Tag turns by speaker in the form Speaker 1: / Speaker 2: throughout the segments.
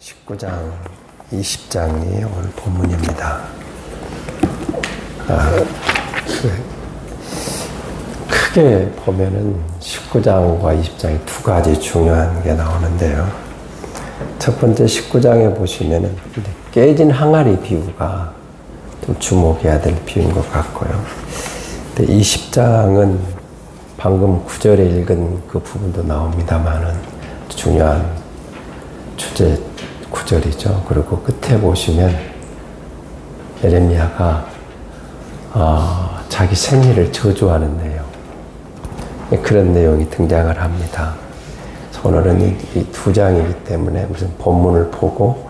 Speaker 1: 19장, 20장이 오늘 본문입니다. 크게 보면은 19장과 20장이 두 가지 중요한 게 나오는데요. 첫 번째 19장에 보시면은 깨진 항아리 비유가 좀 주목해야 될 비유인 것 같고요. 근데 20장은 방금 9절에 읽은 그 부분도 나옵니다만은 중요한 주제 9절이죠. 그리고 끝에 보시면 예레미야가 자기 생일을 저주하는 내용, 그런 내용이 등장을 합니다. 오늘은 이 두 장이기 때문에 무슨 본문을 보고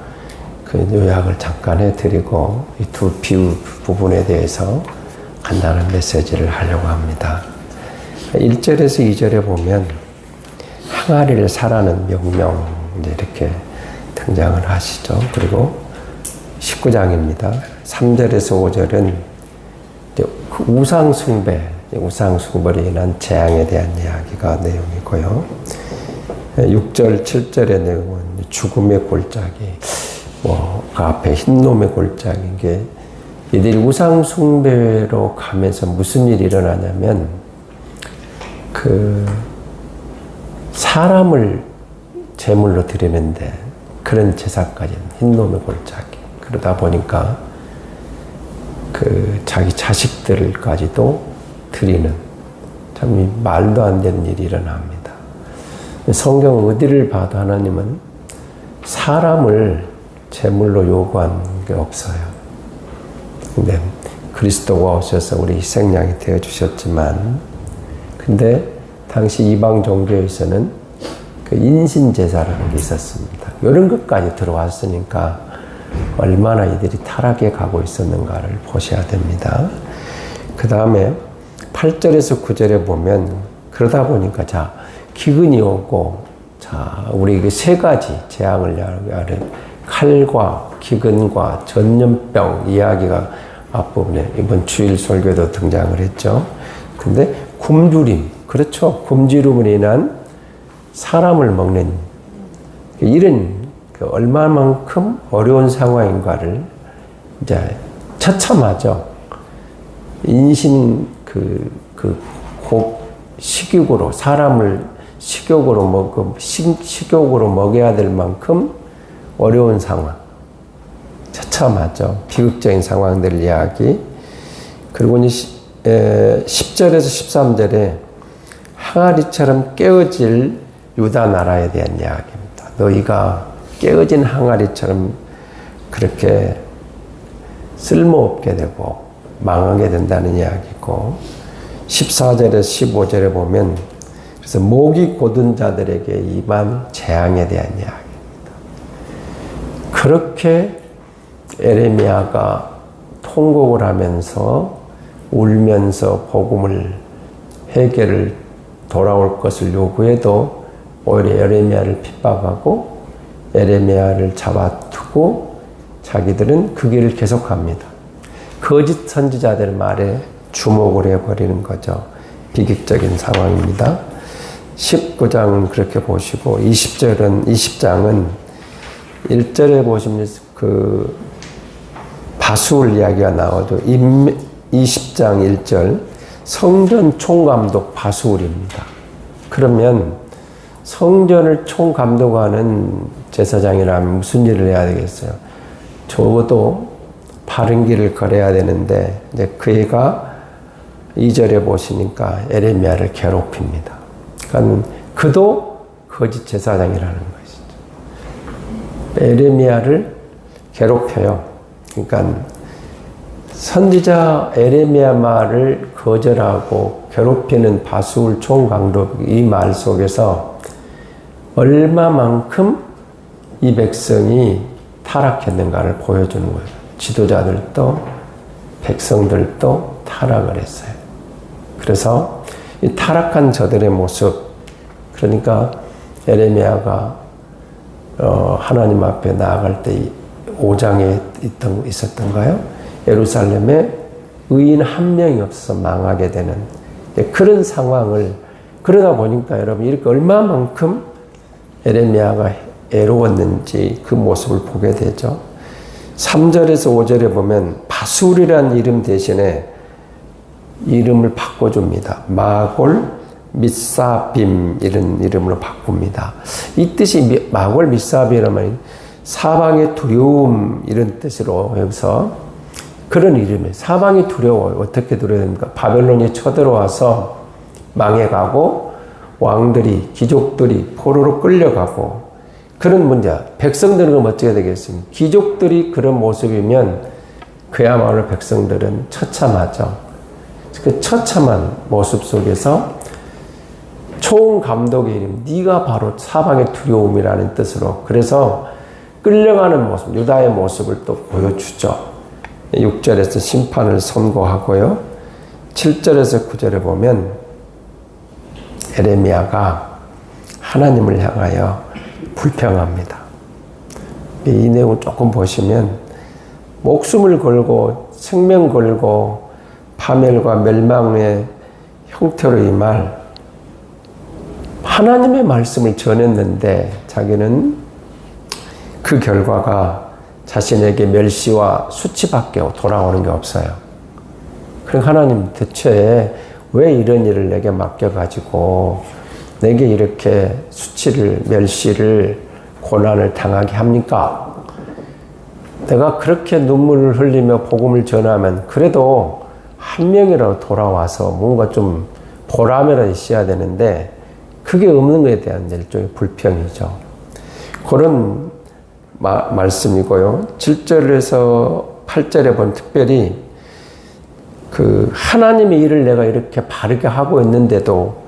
Speaker 1: 그 요약을 잠깐 해드리고 이 두 비유 부분에 대해서 간단한 메시지를 하려고 합니다. 1절에서 2절에 보면 항아리를 사라는 명령 이제 이렇게 등장을 하시죠. 그리고 19장입니다. 3절에서 5절은 우상 숭배로 인한 재앙에 대한 이야기가 내용이고요. 6절, 7절의 내용은 죽음의 골짜기, 그 앞에 흰놈의 골짜기인 게 이들이 우상 숭배로 가면서 무슨 일이 일어나냐면 사람을 제물로 드리는데 그런 제사까지는 흰놈의 골짜기. 그러다 보니까 자기 자식들까지도 드리는 참 말도 안 되는 일이 일어납니다. 성경 어디를 봐도 하나님은 사람을 제물로 요구한 게 없어요. 근데 그리스도가 오셔서 우리 희생양이 되어 주셨지만, 근데 당시 이방 종교에서는 인신 제사라는 게 있었습니다. 이런 것까지 들어왔으니까 얼마나 이들이 타락해 가고 있었는가를 보셔야 됩니다. 그 다음에 8절에서 9절에 보면 그러다 보니까 기근이 오고 우리 세 가지 재앙을 야기하는 칼과 기근과 전염병 이야기가 앞부분에 이번 주일 설교도 등장을 했죠. 근데 굶주림, 그렇죠. 굶주림으로 인한 사람을 먹는 이런 얼마만큼 어려운 상황인가를 이제 처참하죠. 인신 식욕으로 사람을 식욕으로 먹여야 될 만큼 어려운 상황, 처참하죠. 비극적인 상황들 이야기. 그리고 10절에서 13절에 항아리처럼 깨어질 유다 나라에 대한 이야기입니다. 너희가 깨어진 항아리처럼 그렇게 쓸모없게 되고 망하게 된다는 이야기고, 14절에서 15절에 보면 그래서 목이 곧은 자들에게 임한 재앙에 대한 이야기입니다. 그렇게 예레미야가 통곡을 하면서 울면서 복음을 회개를 돌아올 것을 요구해도 오히려 예레미야를 핍박하고 예레미야를 잡아두고 자기들은 그 길을 계속합니다. 거짓 선지자들 말에 주목을 해버리는 거죠. 비극적인 상황입니다. 19장은 그렇게 보시고 20장은 1절에 보시면 바수울 이야기가 나와도 20장 1절 성전 총감독 바수울입니다. 그러면 성전을 총감독하는 제사장이라면 무슨 일을 해야 되겠어요? 적어도 바른 길을 걸어야 되는데 이제 그 애가 2절에 보시니까 예레미야를 괴롭힙니다. 그러니까 그도 거짓 제사장이라는 것이죠. 예레미야를 괴롭혀요. 그러니까 선지자 예레미야 말을 거절하고 괴롭히는 바수울 총감독 이 말 속에서 얼마만큼 이 백성이 타락했는가를 보여주는 거예요. 지도자들도 백성들도 타락을 했어요. 그래서 이 타락한 저들의 모습, 그러니까 예레미야가 하나님 앞에 나아갈 때 5장에 있었던가요? 예루살렘에 의인 한 명이 없어서 망하게 되는 그런 상황을, 그러다 보니까 여러분 이렇게 얼마만큼 예레미야가 애로웠는지 그 모습을 보게 되죠. 3절에서 5절에 보면 바술이라는 이름 대신에 이름을 바꿔줍니다. 마골, 미사빔 이런 이름으로 바꿉니다. 이 뜻이 마골, 미사빔이라면 사방의 두려움 이런 뜻으로 여기서 그런 이름이에요. 사방이 두려워요. 어떻게 두려워합니까? 바벨론이 쳐들어와서 망해가고 왕들이 귀족들이 포로로 끌려가고 그런 문제. 백성들은 그럼 어떻게 되겠습니까? 귀족들이 그런 모습이면 그야말로 백성들은 처참하죠. 그 처참한 모습 속에서 총감독의 이름, 네가 바로 사방의 두려움이라는 뜻으로 그래서 끌려가는 모습, 유다의 모습을 또 보여주죠. 6절에서 심판을 선고하고요. 7절에서 9절에 보면 에레미야가 하나님을 향하여 불평합니다. 이 내용을 조금 보시면 목숨을 걸고 생명 걸고 파멸과 멸망의 형태로 이 말 하나님의 말씀을 전했는데 자기는 그 결과가 자신에게 멸시와 수치밖에 돌아오는 게 없어요. 그러니까 하나님 대체 왜 이런 일을 내게 맡겨가지고 내게 이렇게 수치를 멸시를 고난을 당하게 합니까? 내가 그렇게 눈물을 흘리며 복음을 전하면 그래도 한 명이라도 돌아와서 뭔가 좀 보람이라도 있어야 되는데 그게 없는 것에 대한 일종의 불평이죠. 그런 말씀이고요. 7절에서 8절에 보면 특별히 그 하나님의 일을 내가 이렇게 바르게 하고 있는데도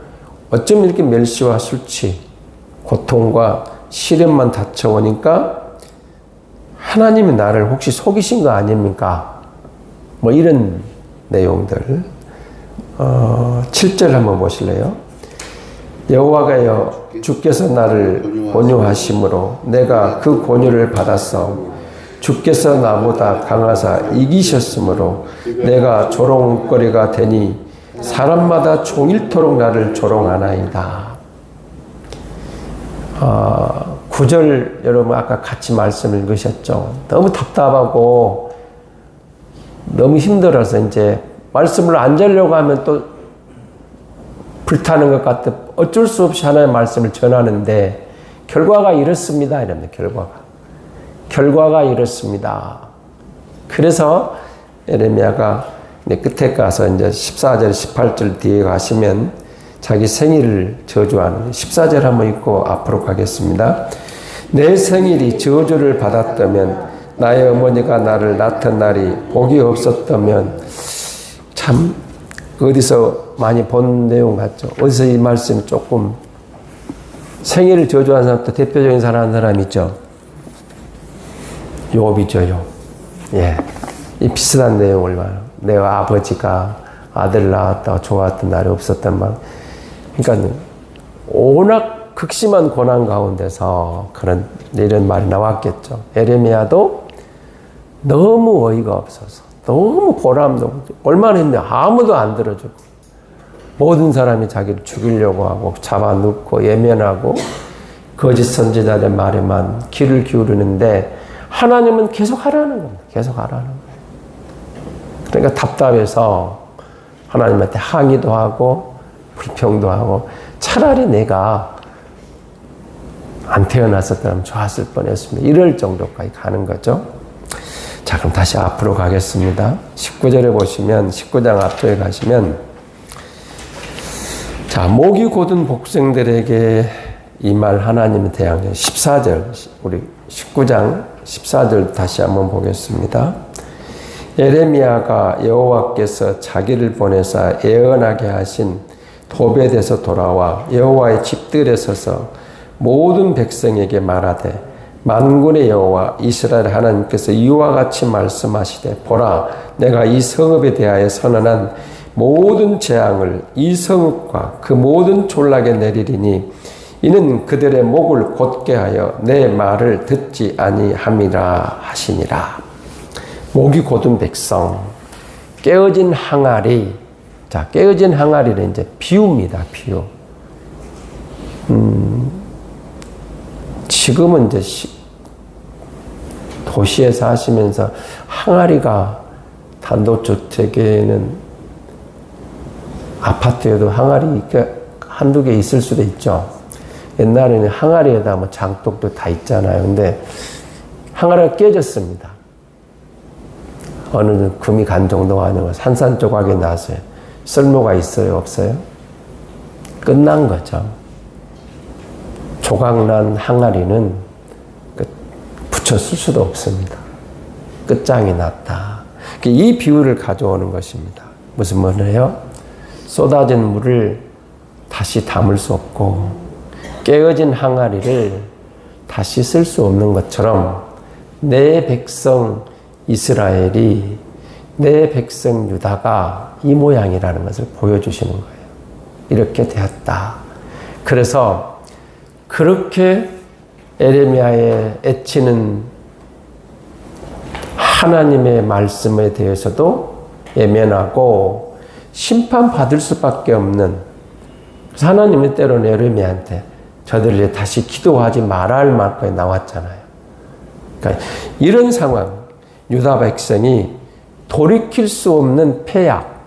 Speaker 1: 어쩜 이렇게 멸시와 수치, 고통과 시련만 닥쳐오니까 하나님이 나를 혹시 속이신 거 아닙니까? 뭐 이런 내용들. 7절 한번 보실래요? 여호와가여 주께서 나를 권유하심으로 내가 그 권유를 받았어. 주께서 나보다 강하사 이기셨으므로 내가 조롱거리가 되니 사람마다 종일토록 나를 조롱하나이다. 9절 여러분 아까 같이 말씀 읽으셨죠? 너무 답답하고 너무 힘들어서 이제 말씀을 안 전려고 하면 또 불타는 것 같아 어쩔 수 없이 하나님의 말씀을 전하는데 결과가 이렇습니다. 이랍니다. 결과가 이렇습니다. 그래서 에레미야가 끝에 가서 이제 14절, 18절 뒤에 가시면 자기 생일을 저주하는 14절 한번 읽고 앞으로 가겠습니다. 내 생일이 저주를 받았다면 나의 어머니가 나를 낳던 날이 복이 없었다면 참 어디서 많이 본 내용 같죠. 어디서 이 말씀이 조금 생일을 저주하는 사람도 대표적인 사람 있죠. 욥이죠, 욥. 예. 이 비슷한 내용을 말해요. 내가 아버지가 아들 낳았다가 좋았던 날이 없었단 말. 그러니까 워낙 극심한 고난 가운데서 이런 말이 나왔겠죠. 에레미야도 너무 어이가 없어서 너무 보람도 없고 얼마나 했는데 아무도 안 들어주고 모든 사람이 자기를 죽이려고 하고 잡아놓고 예면하고 거짓 선지자들의 말에만 귀를 기울이는데 하나님은 계속 하라는 겁니다. 계속 하라는 거예요. 그러니까 답답해서 하나님한테 항의도 하고 불평도 하고 차라리 내가 안 태어났었다면 좋았을 뻔했습니다. 이럴 정도까지 가는 거죠. 자, 그럼 다시 앞으로 가겠습니다. 19절에 보시면 19장 앞쪽에 가시면 자, 목이 곧은 복생들에게 이 말 하나님의 대항해 14절 우리 19장 14절 다시 한번 보겠습니다. 에레미야가 여호와께서 자기를 보내사 예언하게 하신 도벳에서 돌아와 여호와의 집들에 서서 모든 백성에게 말하되 만군의 여호와 이스라엘 하나님께서 이와 같이 말씀하시되 보라 내가 이 성읍에 대하여 선언한 모든 재앙을 이 성읍과 그 모든 졸락에 내리리니 이는 그들의 목을 곧게 하여 내 말을 듣지 아니함이라 하시니라. 목이 곧은 백성, 깨어진 항아리. 자, 깨어진 항아리는 이제 비유입니다. 비유. 지금은 이제 도시에 사시면서 항아리가 단독주택에는 아파트에도 항아리 한두 개 있을 수도 있죠. 옛날에는 항아리에다 뭐 장독도 다 있잖아요. 근데 항아리가 깨졌습니다. 어느 금이 간 정도가 아니고 산산조각이 나서요. 쓸모가 있어요? 없어요? 끝난 거죠. 조각난 항아리는 붙여 쓸 수도 없습니다. 끝장이 났다. 이 비유를 가져오는 것입니다. 무슨 말이에요? 쏟아진 물을 다시 담을 수 없고 깨어진 항아리를 다시 쓸 수 없는 것처럼 내 백성 이스라엘이, 내 백성 유다가 이 모양이라는 것을 보여주시는 거예요. 이렇게 되었다. 그래서 그렇게 에레미야의 애치는 하나님의 말씀에 대해서도 예면하고 심판받을 수밖에 없는, 그래서 하나님이 때로는 에레미야한테 저들이 다시 기도하지 말아야 할 말까지 나왔잖아요. 그러니까 이런 상황, 유다 백성이 돌이킬 수 없는 패약,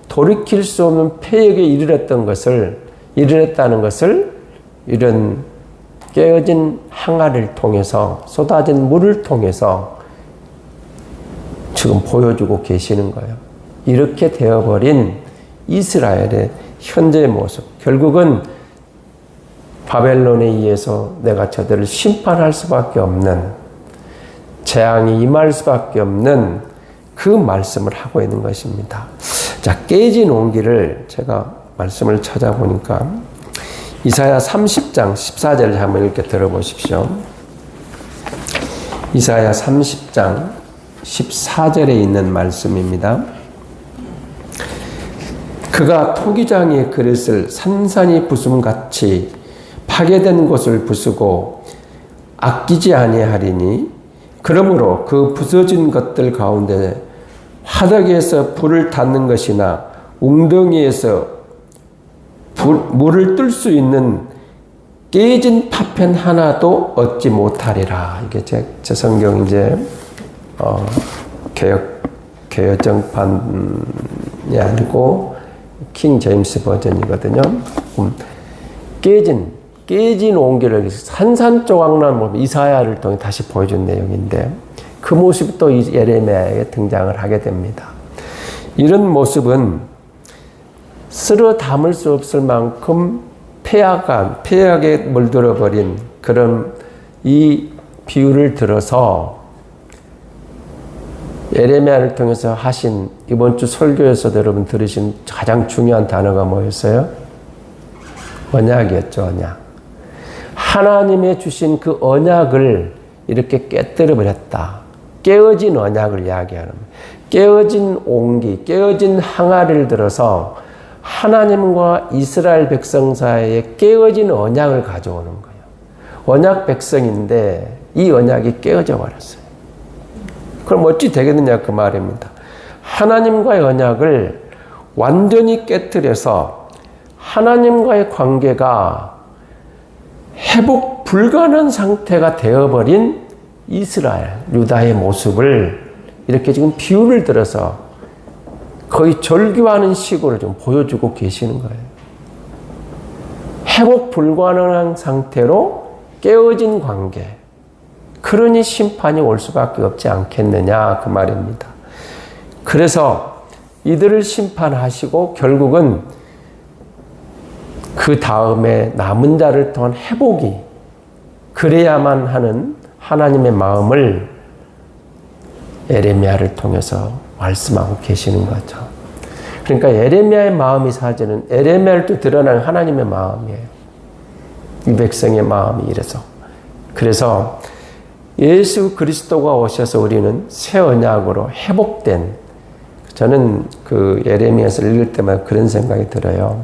Speaker 1: 돌이킬 수 없는 패역에 이르렀다는 것을 이런 깨어진 항아리를 통해서, 쏟아진 물을 통해서 지금 보여주고 계시는 거예요. 이렇게 되어버린 이스라엘의 현재의 모습, 결국은 바벨론에 의해서 내가 저들을 심판할 수밖에 없는, 재앙이 임할 수밖에 없는 그 말씀을 하고 있는 것입니다. 자, 깨진 온기를 제가 말씀을 찾아보니까 이사야 30장 14절을 한번 이렇게 들어보십시오. 이사야 30장 14절에 있는 말씀입니다. 그가 토기장의 그릇을 산산이 부숨같이 파괴된 곳을 부수고 아끼지 아니하리니, 그러므로 그 부서진 것들 가운데 화덕에서 불을 닫는 것이나 웅덩이에서 물을 뜰 수 있는 깨진 파편 하나도 얻지 못하리라. 이게 제 성경 이제 개역정판이 아니고 킹 제임스 버전이거든요. 깨진 온기를 산산조각난 이사야를 통해 다시 보여준 내용인데, 그 모습이 또 예레미야에게 등장을 하게 됩니다. 이런 모습은 쓸어 담을 수 없을 만큼 폐악에 물들어버린 그런 이 비유를 들어서 예레미야를 통해서 하신, 이번 주 설교에서도 여러분 들으신 가장 중요한 단어가 뭐였어요? 언약이었죠, 언약. 하나님의 주신 그 언약을 이렇게 깨뜨려 버렸다. 깨어진 언약을 이야기하는, 깨어진 온기, 깨어진 항아리를 들어서 하나님과 이스라엘 백성 사이에 깨어진 언약을 가져오는 거예요. 언약 백성인데 이 언약이 깨어져 버렸어요. 그럼 어찌 되겠느냐 그 말입니다. 하나님과의 언약을 완전히 깨뜨려서 하나님과의 관계가 회복 불가능한 상태가 되어버린 이스라엘, 유다의 모습을 이렇게 지금 비유를 들어서 거의 절규하는 식으로 좀 보여주고 계시는 거예요. 회복 불가능한 상태로 깨어진 관계. 그러니 심판이 올 수밖에 없지 않겠느냐 그 말입니다. 그래서 이들을 심판하시고 결국은 그 다음에 남은 자를 통한 회복이 그래야만 하는 하나님의 마음을 예레미야를 통해서 말씀하고 계시는 거죠. 그러니까 예레미야의 마음이 사실은 예레미야를 또 드러나는 하나님의 마음이에요. 이 백성의 마음이 이래서. 그래서 예수 그리스도가 오셔서 우리는 새 언약으로 회복된, 저는 그 예레미야서를 읽을 때마다 그런 생각이 들어요.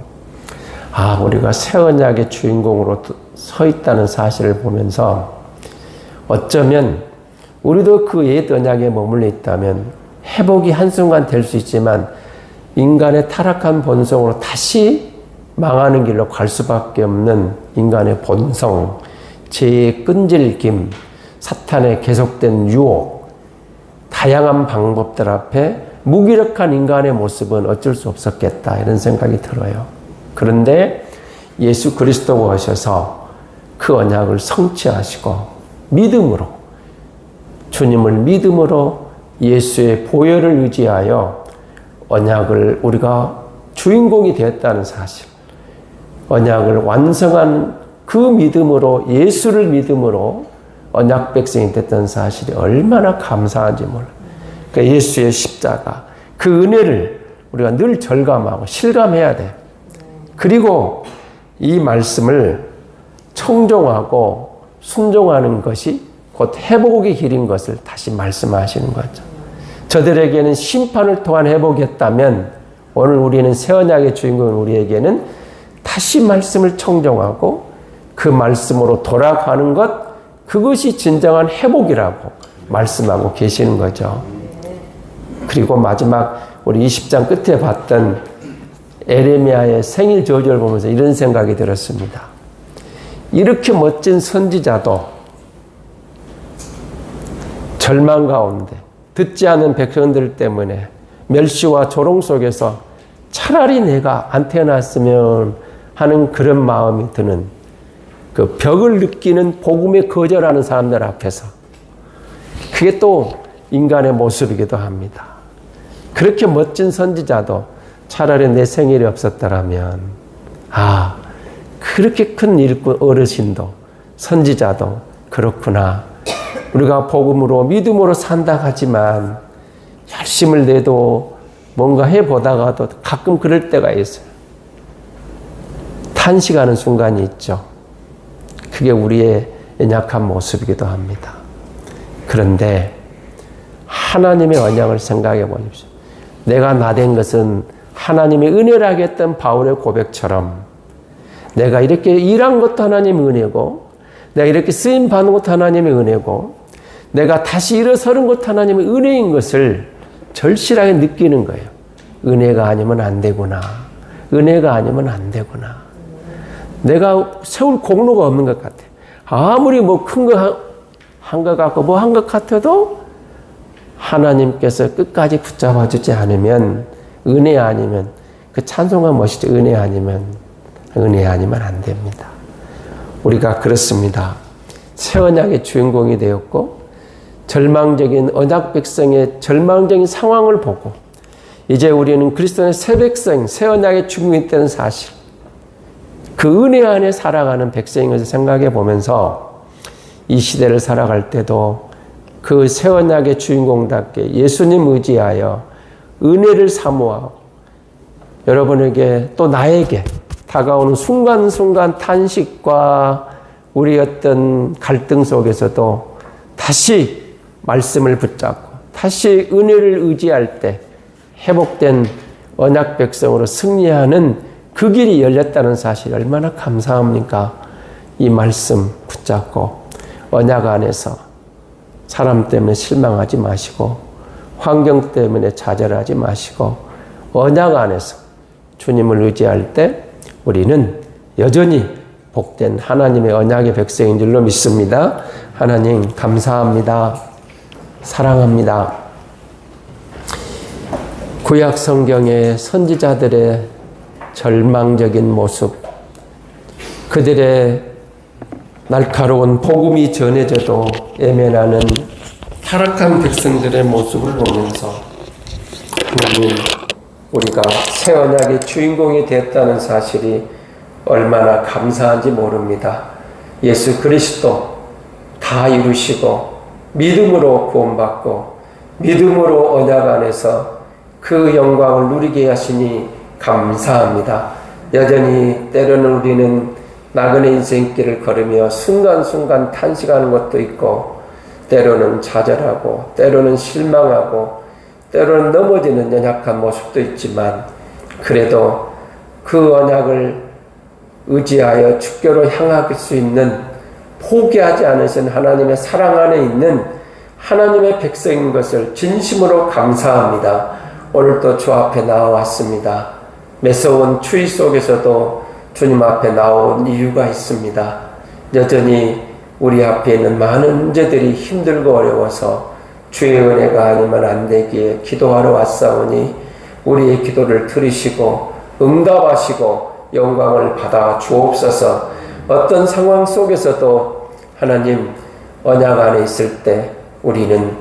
Speaker 1: 아, 우리가 새 언약의 주인공으로 서 있다는 사실을 보면서 어쩌면 우리도 그 옛 언약에 머물러 있다면 회복이 한순간 될 수 있지만 인간의 타락한 본성으로 다시 망하는 길로 갈 수밖에 없는 인간의 본성, 죄의 끈질김, 사탄의 계속된 유혹, 다양한 방법들 앞에 무기력한 인간의 모습은 어쩔 수 없었겠다 이런 생각이 들어요. 그런데 예수 그리스도가 오셔서 그 언약을 성취하시고 믿음으로, 주님을 믿음으로 예수의 보혈을 의지하여 언약을 우리가 주인공이 되었다는 사실, 언약을 완성한 그 믿음으로, 예수를 믿음으로 언약 백성이 됐던 사실이 얼마나 감사한지 몰라요. 그러니까 예수의 십자가, 그 은혜를 우리가 늘 절감하고 실감해야 돼요. 그리고 이 말씀을 청종하고 순종하는 것이 곧 회복의 길인 것을 다시 말씀하시는 거죠. 저들에게는 심판을 통한 회복이었다면 오늘 우리는 새 언약의 주인공인 우리에게는 다시 말씀을 청종하고 그 말씀으로 돌아가는 것, 그것이 진정한 회복이라고 말씀하고 계시는 거죠. 그리고 마지막 우리 20장 끝에 봤던 에레미야의 생일 저주를 보면서 이런 생각이 들었습니다. 이렇게 멋진 선지자도 절망 가운데 듣지 않는 백성들 때문에 멸시와 조롱 속에서 차라리 내가 안 태어났으면 하는 그런 마음이 드는, 그 벽을 느끼는 복음에 거절하는 사람들 앞에서, 그게 또 인간의 모습이기도 합니다. 그렇게 멋진 선지자도 차라리 내 생일이 없었더라면, 그렇게 큰 일꾼 어르신도, 선지자도 그렇구나. 우리가 복음으로 믿음으로 산다 하지만 열심을 내도 뭔가 해보다가도 가끔 그럴 때가 있어요. 탄식하는 순간이 있죠. 그게 우리의 연약한 모습이기도 합니다. 그런데 하나님의 언약을 생각해 보십시오. 내가 나된 것은 하나님의 은혜라고 했던 바울의 고백처럼, 내가 이렇게 일한 것도 하나님의 은혜고, 내가 이렇게 쓰임 받는 것도 하나님의 은혜고, 내가 다시 일어서는 것도 하나님의 은혜인 것을 절실하게 느끼는 거예요. 은혜가 아니면 안 되구나. 은혜가 아니면 안 되구나. 내가 세울 공로가 없는 것 같아. 아무리 뭐 큰 거 한 것 같고 뭐 한 것 같아도 하나님께서 끝까지 붙잡아 주지 않으면, 은혜 아니면, 그 찬송가 멋있죠. 은혜 아니면 안 됩니다. 우리가 그렇습니다. 새 언약의 주인공이 되었고, 절망적인 언약 백성의 절망적인 상황을 보고 이제 우리는 그리스도의 새 백성, 새 언약의 주인공이 되는 사실, 그 은혜 안에 살아가는 백성인 것을 생각해 보면서 이 시대를 살아갈 때도 그 새 언약의 주인공답게 예수님 의지하여 은혜를 사모하고, 여러분에게 또 나에게 다가오는 순간순간 탄식과 우리 어떤 갈등 속에서도 다시 말씀을 붙잡고 다시 은혜를 의지할 때 회복된 언약 백성으로 승리하는 그 길이 열렸다는 사실 얼마나 감사합니까? 이 말씀 붙잡고 언약 안에서 사람 때문에 실망하지 마시고, 환경 때문에 좌절하지 마시고, 언약 안에서 주님을 의지할 때 우리는 여전히 복된 하나님의 언약의 백성인 줄로 믿습니다. 하나님 감사합니다. 사랑합니다. 구약 성경의 선지자들의 절망적인 모습, 그들의 날카로운 복음이 전해져도 외면하는 타락한 백성들의 모습을 보면서 하나님, 우리가 새 언약의 주인공이 됐다는 사실이 얼마나 감사한지 모릅니다. 예수 그리스도 다 이루시고 믿음으로 구원받고 믿음으로 언약 안에서 그 영광을 누리게 하시니 감사합니다. 여전히 때로는 우리는 나그네 인생길을 걸으며 순간순간 탄식하는 것도 있고, 때로는 좌절하고 때로는 실망하고 때로는 넘어지는 연약한 모습도 있지만, 그래도 그 언약을 의지하여 주께로 향할 수 있는, 포기하지 않으신 하나님의 사랑 안에 있는 하나님의 백성인 것을 진심으로 감사합니다. 오늘도 주 앞에 나와왔습니다. 매서운 추위 속에서도 주님 앞에 나온 이유가 있습니다. 여전히 우리 앞에 있는 많은 문제들이 힘들고 어려워서 주의 은혜가 아니면 안 되기에 기도하러 왔사오니 우리의 기도를 들으시고 응답하시고 영광을 받아 주옵소서. 어떤 상황 속에서도 하나님 언약 안에 있을 때 우리는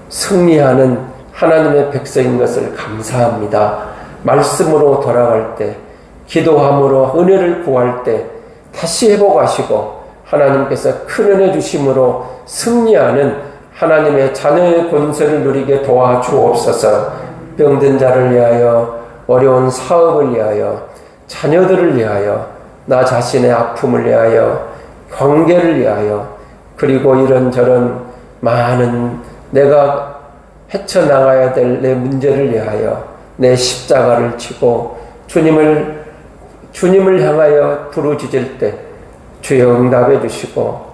Speaker 1: 승리하는 하나님의 백성인 것을 감사합니다. 말씀으로 돌아갈 때, 기도함으로 은혜를 구할 때 다시 회복하시고 하나님께서 큰 은혜 주심으로 승리하는 하나님의 자녀의 권세를 누리게 도와주옵소서. 병든 자를 위하여, 어려운 사업을 위하여, 자녀들을 위하여, 나 자신의 아픔을 위하여, 관계를 위하여, 그리고 이런저런 많은 내가 헤쳐나가야 될 내 문제를 위하여 내 십자가를 지고 주님을 향하여 부르짖을 때 주여 응답해 주시고,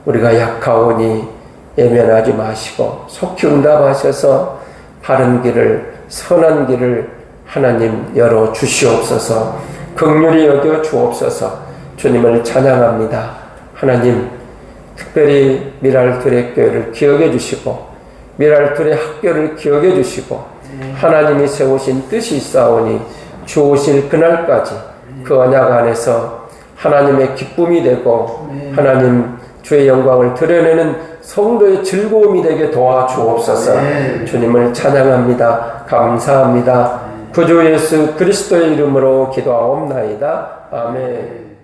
Speaker 1: 우리가 약하오니 예면하지 마시고 속히 응답하셔서 바른 길을, 선한 길을 하나님 열어 주시옵소서. 긍휼히 여겨 주옵소서. 주님을 찬양합니다. 하나님, 특별히 미랄둘의 교회를 기억해 주시고 미랄둘의 학교를 기억해 주시고 하나님이 세우신 뜻이 있사오니 주 오실 그날까지 그 언약 안에서 하나님의 기쁨이 되고 하나님 주의 영광을 드러내는 성도의 즐거움이 되게 도와주옵소서. 주님을 찬양합니다. 감사합니다. 구주 예수 그리스도의 이름으로 기도하옵나이다. 아멘.